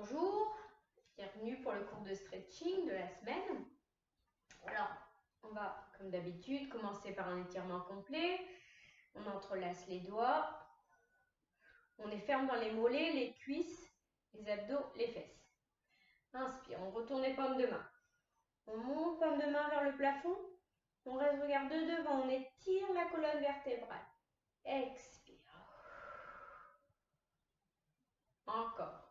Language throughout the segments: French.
Bonjour, bienvenue pour le cours de stretching de la semaine. Alors, on va, comme d'habitude, commencer par un étirement complet. On entrelace les doigts. On les ferme dans les mollets, les cuisses, les abdos, les fesses. Inspire, on retourne les paumes de main. On monte paume de main vers le plafond. On reste regard de devant, on étire la colonne vertébrale. Expire. Encore.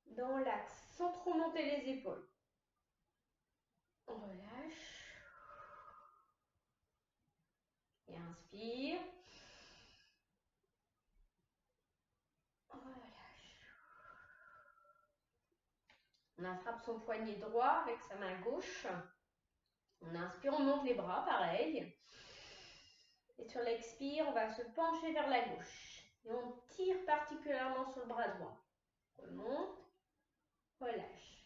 Dans l'axe, sans trop monter les épaules. On relâche. Et inspire. On relâche. On attrape son poignet droit avec sa main gauche. On inspire, on monte les bras, pareil. Et sur l'expire, on va se pencher vers la gauche. Et on tire particulièrement sur le bras droit. Remonte, relâche.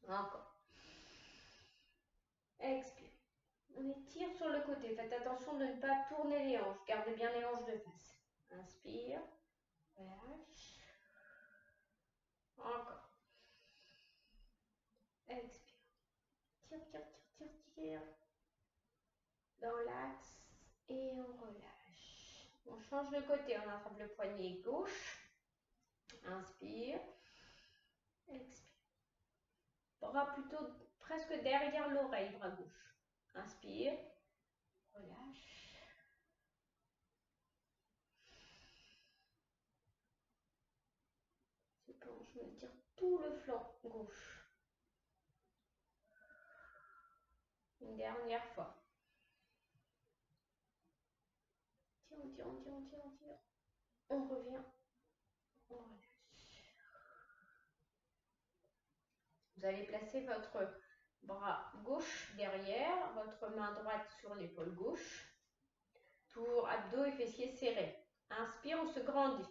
Encore. Expire. On étire sur le côté. Faites attention de ne pas tourner les hanches. Gardez bien les hanches de face. Inspire, relâche. Encore. Expire. Tire, tire, tire, tire, tire. Dans l'axe. Et on relâche. On change de côté. On attrape le poignet gauche. Inspire. Expire. Bras plutôt presque derrière l'oreille, bras gauche. Inspire. Relâche. Se penche. On étire tout le flanc gauche. Une dernière fois. Tire, on tire, on tire, on tire, on tire. On revient. On relâche. Vous allez placer votre bras gauche derrière, votre main droite sur l'épaule gauche. Toujours abdos et fessiers serrés. Inspire, on se grandit.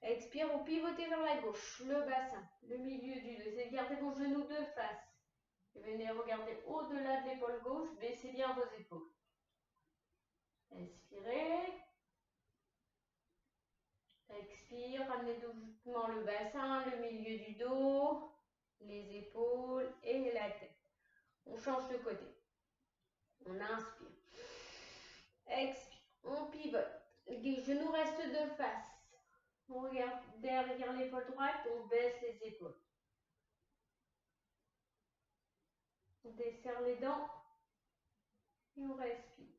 Expire, on pivote vers la gauche, le bassin, le milieu du dos. Gardez vos genoux de face. Et venez regarder au-delà de l'épaule gauche, baissez bien vos épaules. Inspirez. Expire, ramenez doucement le bassin, le milieu du dos, les épaules et la tête. On change de côté. On inspire. Expire. On pivote. Les genoux restent de face. On regarde derrière l'épaule droite, on baisse les épaules. On desserre les dents et on respire.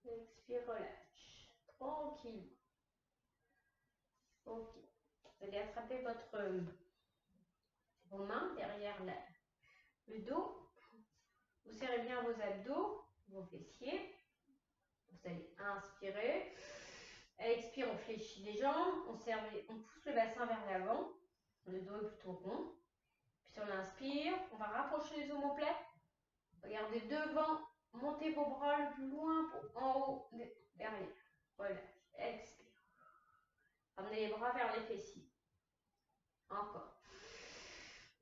Expire, relâche. Tranquille. Ok. Vous allez attraper vos mains derrière le dos. Vous serrez bien vos abdos, vos fessiers. Vous allez inspirer. Expire, on fléchit les jambes. On pousse le bassin vers l'avant. Le dos est plutôt rond. Puis on inspire. On va rapprocher les omoplates. Regardez devant. Montez vos bras le plus loin en haut, derrière. Relâche. Expire. Ramenez les bras vers les fessiers. Encore.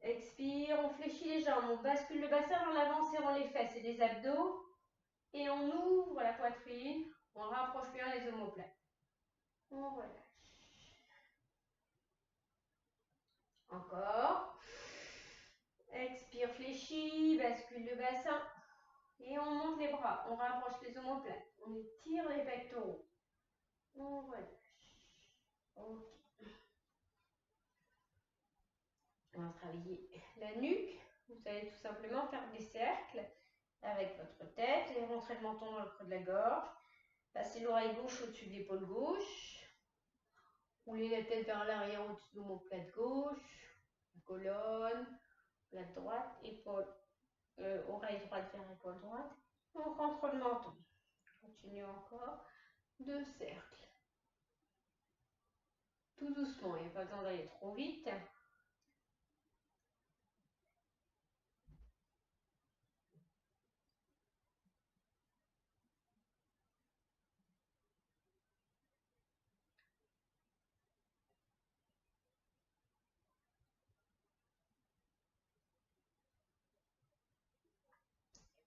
Expire, on fléchit les jambes, on bascule le bassin vers l'avant, serrant les fesses et les abdos. Et on ouvre la poitrine, on rapproche bien les omoplates. On relâche. Encore. Expire, fléchit, bascule le bassin. Et on monte les bras, on rapproche les omoplates. On étire les pectoraux. On relâche. Ok. On va travailler la nuque. Vous allez tout simplement faire des cercles avec votre tête. Vous allez rentrer le menton dans le creux de la gorge. Passez l'oreille gauche au-dessus de l'épaule gauche. Roulez la tête vers l'arrière au-dessus de l'omoplate gauche. La colonne, plate droite, oreille droite vers épaule droite. On rentre le menton. Continue encore. 2 cercles. Tout doucement, il n'y a pas besoin d'aller trop vite.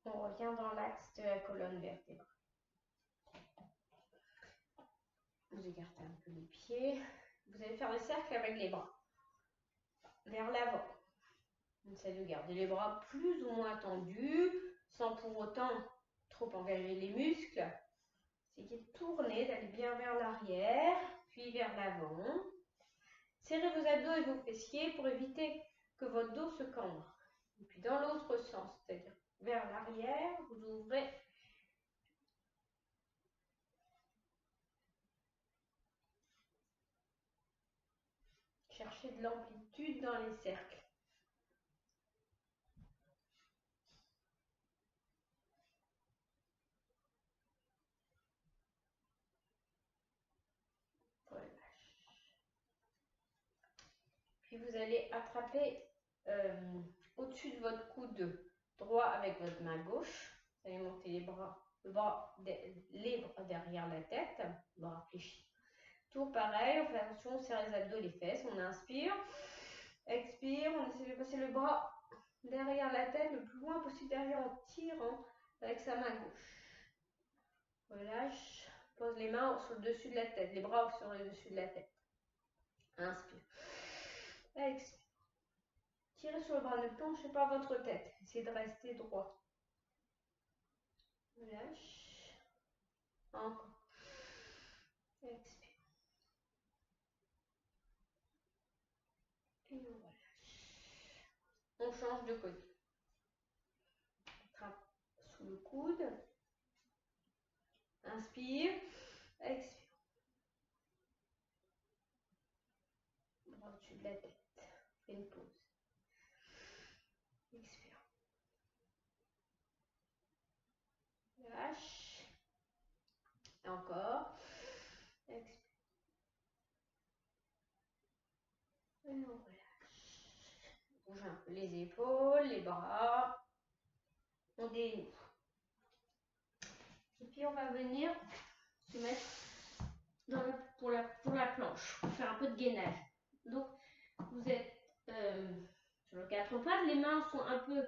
On revient dans l'axe de la colonne vertébrale. Vous écartez un peu les pieds. Vous allez faire des cercles avec les bras vers l'avant. On essaie de garder les bras plus ou moins tendus, sans pour autant trop engager les muscles. Essayez de tourner, d'aller bien vers l'arrière, puis vers l'avant. Serrez vos abdos et vos fessiers pour éviter que votre dos se cambre. Et puis dans l'autre sens, c'est-à-dire vers l'arrière, vous ouvrez. Cherchez de l'amplitude dans les cercles. Puis vous allez attraper au-dessus de votre coude droit avec votre main gauche. Vous allez monter les bras derrière la tête, bras fléchis. Tout pareil, on fait attention, on serre les abdos, les fesses, on inspire, expire, on essaie de passer le bras derrière la tête, le plus loin possible derrière en tirant avec sa main gauche. Relâche, pose les mains sur le dessus de la tête, les bras sur le dessus de la tête. Inspire. Expire. Tirez sur le bras, ne penchez pas votre tête. Essayez de rester droit. Relâche. Encore. Expire. Et on relâche. On change de côté. Trappe sous le coude. Inspire. Expire. Bras au-dessus de la tête. Fais une pause. Expire. Lâche. Et encore. Expire. Et on relâche. Bouge un peu les épaules, les bras. On dénoue. Et puis on va venir se mettre pour la planche, pour faire un peu de gainage. Donc vous êtes sur le quatre pattes, les mains sont un peu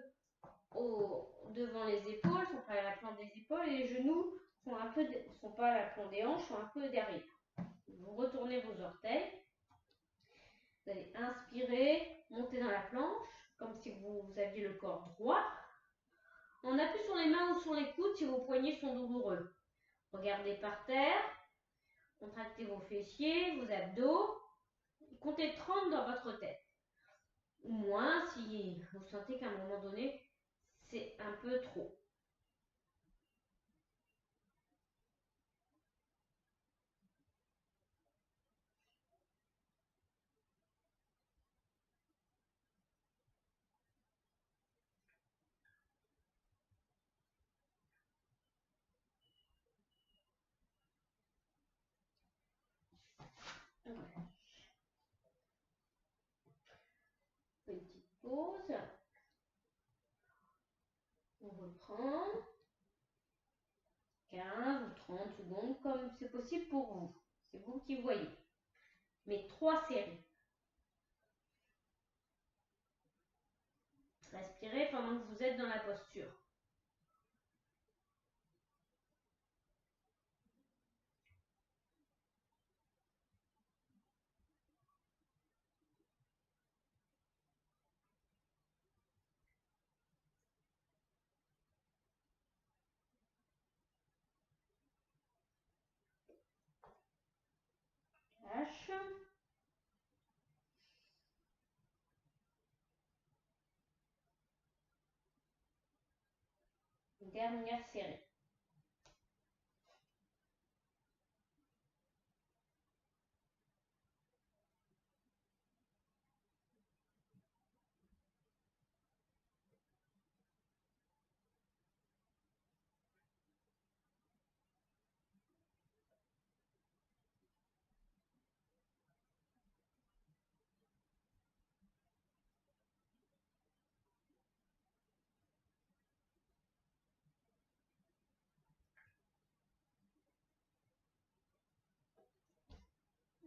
devant les épaules, sont pas à la plante des épaules, et les genoux sont pas à la plante des hanches, sont un peu derrière. Vous retournez vos orteils. Vous allez inspirer, monter dans la planche, comme si vous aviez le corps droit. On appuie sur les mains ou sur les coudes si vos poignets sont douloureux. Regardez par terre, contractez vos fessiers, vos abdos. Comptez 30 dans votre tête. Ou moins si vous sentez qu'à un moment donné, c'est un peu trop. Voilà. Petite pause. On reprend. 15 ou 30 secondes, comme c'est possible pour vous. C'est vous qui voyez. Mais 3 séries. Respirez pendant que vous êtes dans la posture. Lâche. Dernière série.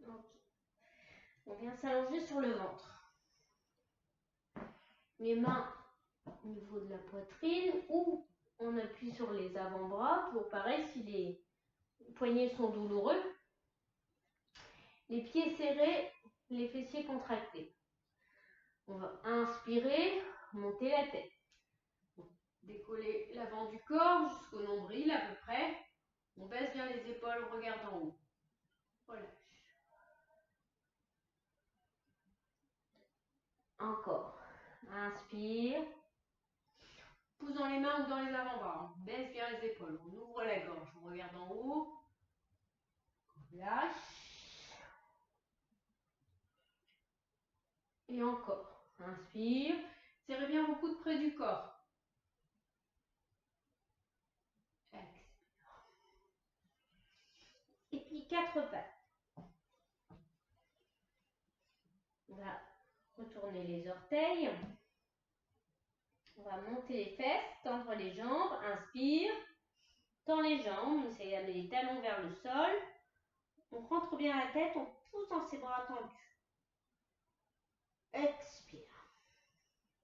Okay. On vient s'allonger sur le ventre. Les mains au niveau de la poitrine ou on appuie sur les avant-bras. Toujours pareil, si les poignets sont douloureux, Les pieds serrés, les fessiers contractés. On va inspirer, monter la tête. Décoller l'avant du corps jusqu'au nombril à peu près. On baisse bien les épaules, on regarde en haut. Relâche. Encore. Inspire. Pouce dans les mains ou dans les avant-bras. On baisse bien les épaules. On ouvre la gorge. On regarde en haut. Lâche. Et encore. Inspire. Serrez bien vos coudes près du corps. Expire. Et puis 4 pattes. On va retourner les orteils. On va monter les fesses, tendre les jambes. Inspire. Tend les jambes. On essaie d'amener les talons vers le sol. On rentre bien la tête. On pousse dans ses bras tendus. Expire.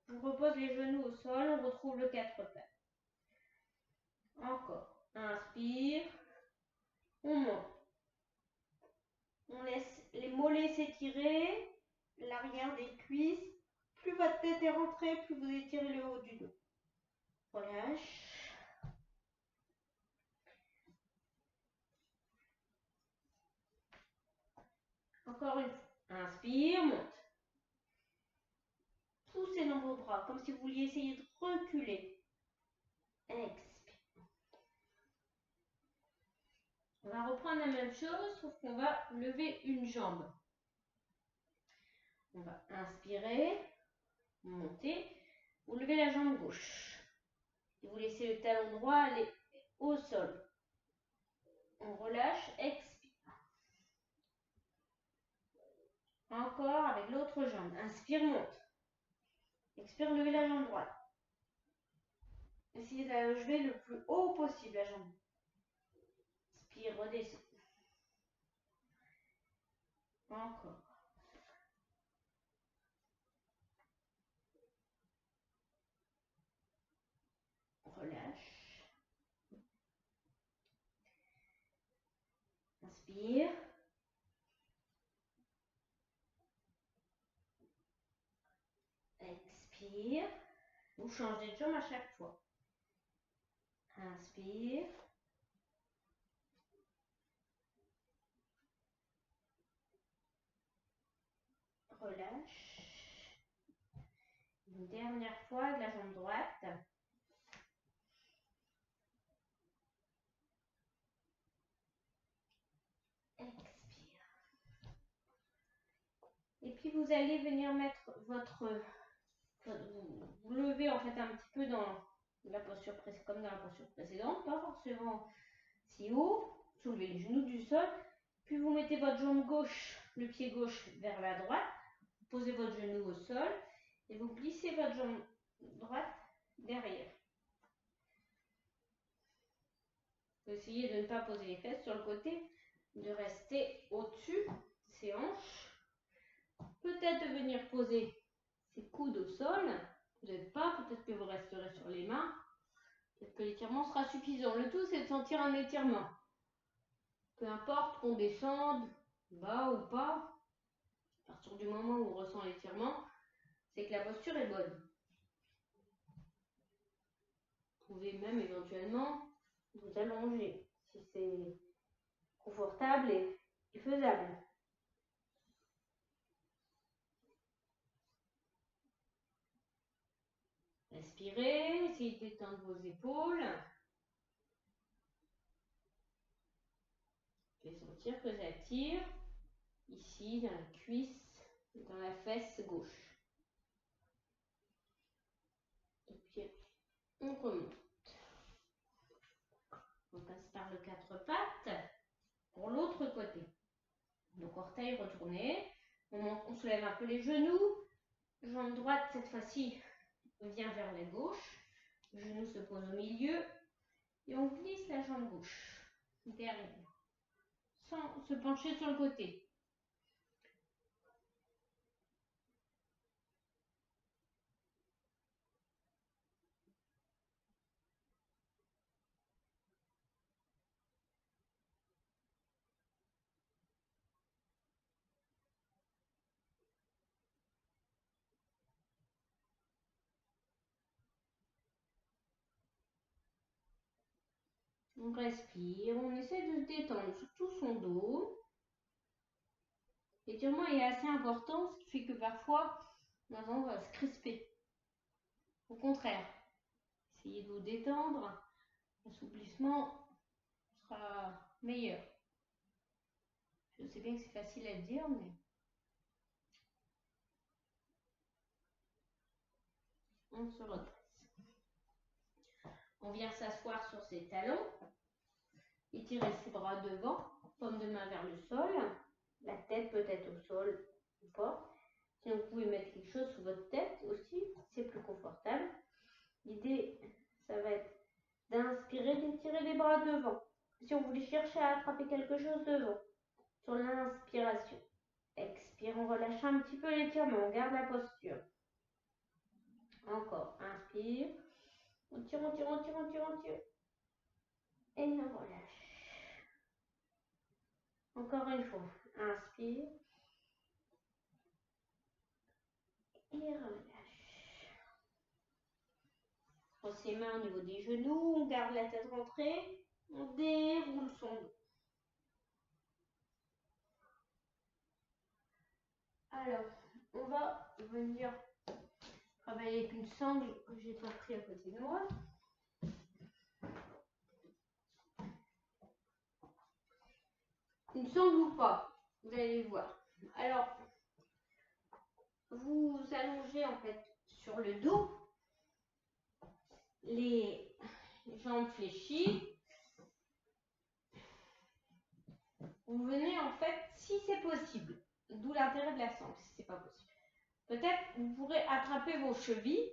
On repose les genoux au sol. On retrouve le 4 pattes. Encore. Inspire. On monte. On laisse les mollets s'étirer. L'arrière des cuisses. Plus votre tête est rentrée, plus vous étirez le haut du dos. Relâche. Encore une fois. Inspire, monte. Poussez dans vos bras, comme si vous vouliez essayer de reculer. Expire. On va reprendre la même chose, sauf qu'on va lever une jambe. On va inspirer, monter. Vous levez la jambe gauche. Et vous laissez le talon droit aller au sol. On relâche, expire. Encore avec l'autre jambe. Inspire, monte. Expire, levez la jambe droite. Essayez d'allonger le plus haut possible la jambe. Inspire, redescend. Encore. Relâche. Inspire. Expire. Vous changez de jambe à chaque fois. Inspire. Relâche. Une dernière fois avec la jambe droite. Expire. Et puis vous allez venir mettre vous levez en fait un petit peu dans la posture comme dans la posture précédente, pas forcément si haut. Soulevez les genoux du sol. Puis vous mettez votre jambe gauche, le pied gauche vers la droite. Posez votre genou au sol et vous glissez votre jambe droite derrière. Vous essayez de ne pas poser les fesses sur le côté, de rester au-dessus de ses hanches. Peut-être de venir poser ses coudes au sol. Vous n'êtes pas, peut-être que vous resterez sur les mains. Peut-être que l'étirement sera suffisant. Le tout, c'est de sentir un étirement. Peu importe qu'on descende bas ou pas, à partir du moment où on ressent l'étirement, c'est que la posture est bonne. Vous pouvez même éventuellement vous allonger si c'est confortable et faisable. Respirez, essayez d'étendre vos épaules. Vous pouvez sentir que ça tire ici dans la cuisse, dans la fesse gauche. Et puis on remonte. On passe par le 4 pattes pour l'autre côté. Donc orteil retourné. On soulève un peu les genoux. Jambe droite cette fois-ci vient vers la gauche. Le genou se pose au milieu. Et on glisse la jambe gauche derrière. Sans se pencher sur le côté. On respire, on essaie de se détendre sur tout son dos. L'étirement est assez important, ce qui fait que parfois, on va se crisper. Au contraire, essayez de vous détendre, l'assouplissement sera meilleur. Je sais bien que c'est facile à dire, mais on se redresse. On vient s'asseoir sur ses talons, étirer ses bras devant, paume de main vers le sol, la tête peut-être au sol ou pas. Sinon, vous pouvez mettre quelque chose sous votre tête aussi, c'est plus confortable. L'idée, ça va être d'inspirer, d'étirer les bras devant. Si on voulait chercher à attraper quelque chose devant, sur l'inspiration. Expire, on relâche un petit peu l'étirement, on garde la posture. Encore, inspire. On tire, on tire, on tire, on tire, on tire. Et on relâche. Encore une fois, inspire. Et relâche. On pose ses mains au niveau des genoux, on garde la tête rentrée, on déroule son dos. Alors, on va venir travailler avec une sangle que j'ai pas pris à côté de moi. Une sangle ou pas, vous allez voir. Alors, vous allongez en fait sur le dos, les jambes fléchies. Vous venez en fait, si c'est possible, d'où l'intérêt de la sangle, si c'est pas possible. Peut-être vous pourrez attraper vos chevilles.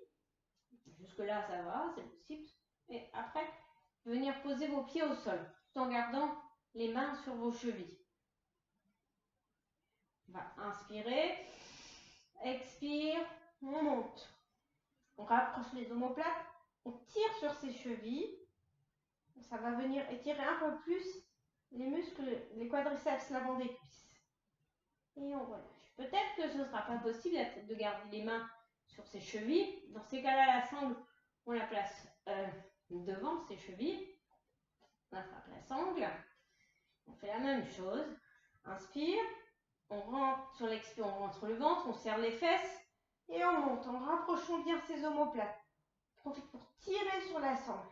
Jusque là, ça va, c'est possible. Et après, venir poser vos pieds au sol, tout en gardant les mains sur vos chevilles. On va inspirer, expire, on monte. On rapproche les omoplates, on tire sur ses chevilles. Ça va venir étirer un peu plus les muscles, les quadriceps, l'avant des cuisses. Et on relâche. Peut-être que ce ne sera pas possible de garder les mains sur ses chevilles. Dans ces cas-là, la sangle, on la place devant ses chevilles. On attrape la sangle. On fait la même chose. Inspire. On rentre sur l'expire, on rentre le ventre, on serre les fesses. Et on monte en rapprochant bien ses omoplates. Profite pour tirer sur la sangle.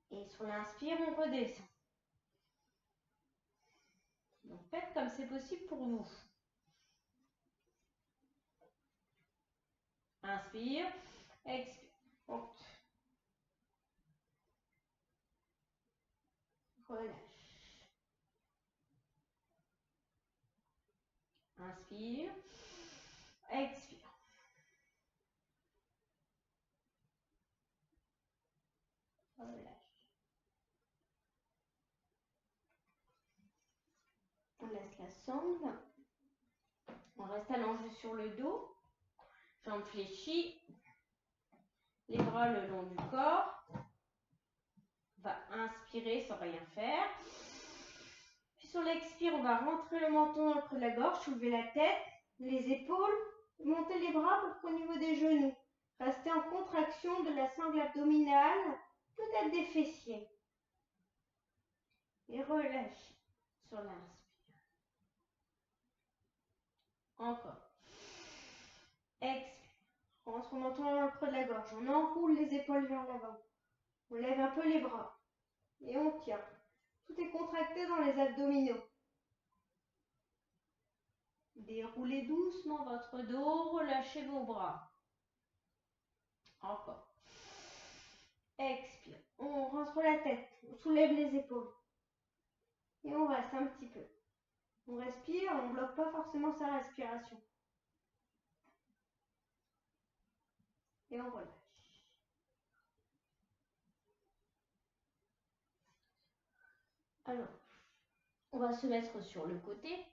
Et sur l'inspire, on redescend. Donc faites comme c'est possible pour vous. Inspire, expire, monte. Relâche. Inspire, expire. Relâche. On laisse la sangle. On reste allongé sur le dos. Jambes fléchies. Les bras le long du corps. On va inspirer sans rien faire. Puis sur l'expire, on va rentrer le menton dans le creux de la gorge, soulever la tête, les épaules, monter les bras au niveau des genoux. Rester en contraction de la sangle abdominale, peut-être des fessiers. Et relâche sur l'inspire. Encore. Expire. Rentre le menton dans le creux de la gorge. On enroule les épaules vers l'avant. On lève un peu les bras. Et on tient. Tout est contracté dans les abdominaux. Déroulez doucement votre dos. Relâchez vos bras. Encore. Expire. On rentre la tête. On soulève les épaules. Et on reste un petit peu. On respire. On ne bloque pas forcément sa respiration. Et on relâche. Alors, on va se mettre sur le côté,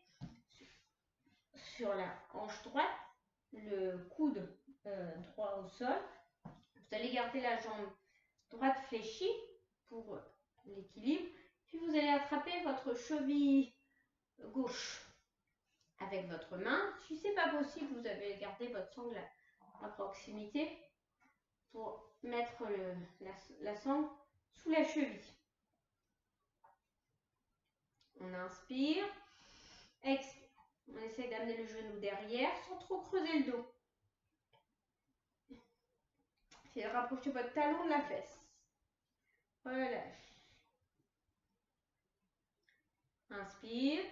sur la hanche droite, le coude droit au sol. Vous allez garder la jambe droite fléchie pour l'équilibre. Puis vous allez attraper votre cheville gauche avec votre main. Si ce n'est pas possible, vous avez gardé votre sangle à proximité pour mettre la sangle sous la cheville. On inspire, expire. On essaie d'amener le genou derrière sans trop creuser le dos. Essayez de rapprocher votre talon de la fesse. Relâche. Inspire,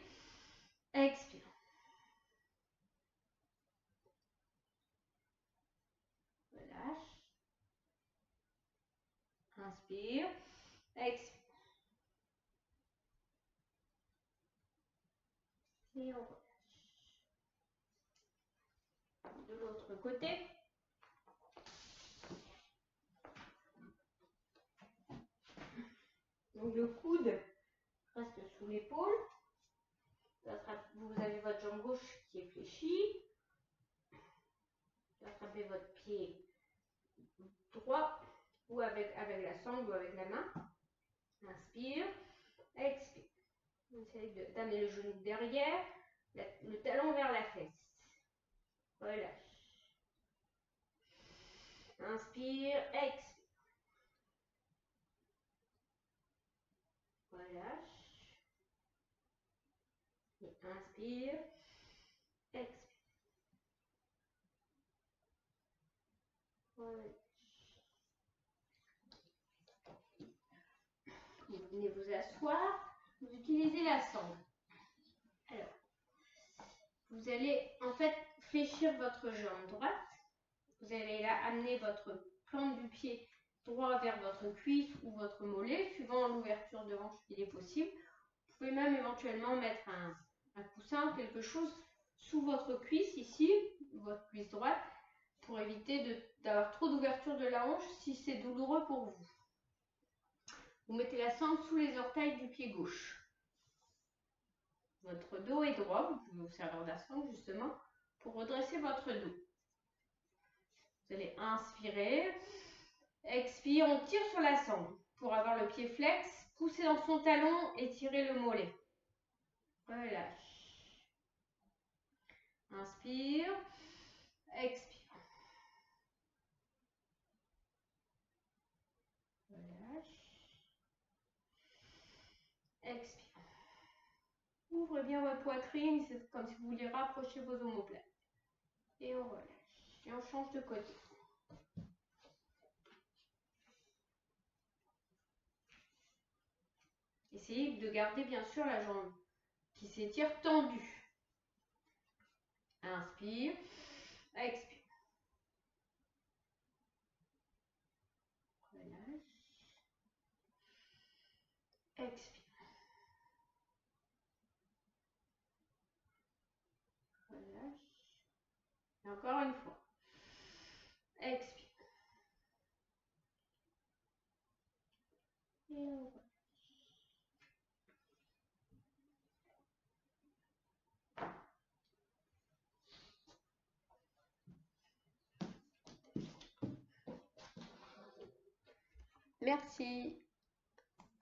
expire. Relâche. Inspire, expire. Et on relâche. De l'autre côté. Donc le coude reste sous l'épaule. Vous avez votre jambe gauche qui est fléchie. Attrapez votre pied droit ou avec la sangle ou avec la main. Inspire, expire. Essayez d'amener le genou derrière, le talon vers la fesse. Relâche. Inspire, expire. Relâche. Et inspire, expire. Relâche. Vous venez vous asseoir, vous utilisez la sangle. Alors, vous allez en fait fléchir votre jambe droite. Vous allez là amener votre plante du pied droit vers votre cuisse ou votre mollet, suivant l'ouverture de hanche qu'il est possible. Vous pouvez même éventuellement mettre un coussin, quelque chose sous votre cuisse ici, votre cuisse droite, pour éviter d'avoir trop d'ouverture de la hanche si c'est douloureux pour vous. Vous mettez la sangle sous les orteils du pied gauche. Votre dos est droit, vous pouvez vous servir de la sangle justement pour redresser votre dos. Vous allez inspirer, expire, on tire sur la sangle pour avoir le pied flex, poussez dans son talon et tirez le mollet. Relâche. Inspire, expire. Relâche. Expire. Ouvrez bien votre poitrine, c'est comme si vous vouliez rapprocher vos omoplates. Et on relâche. Et on change de côté. Essayez de garder bien sûr la jambe qui s'étire tendue. Inspire, expire. Relâche. Expire. Relâche. Et encore une fois. Expire. Et on relâche. Merci.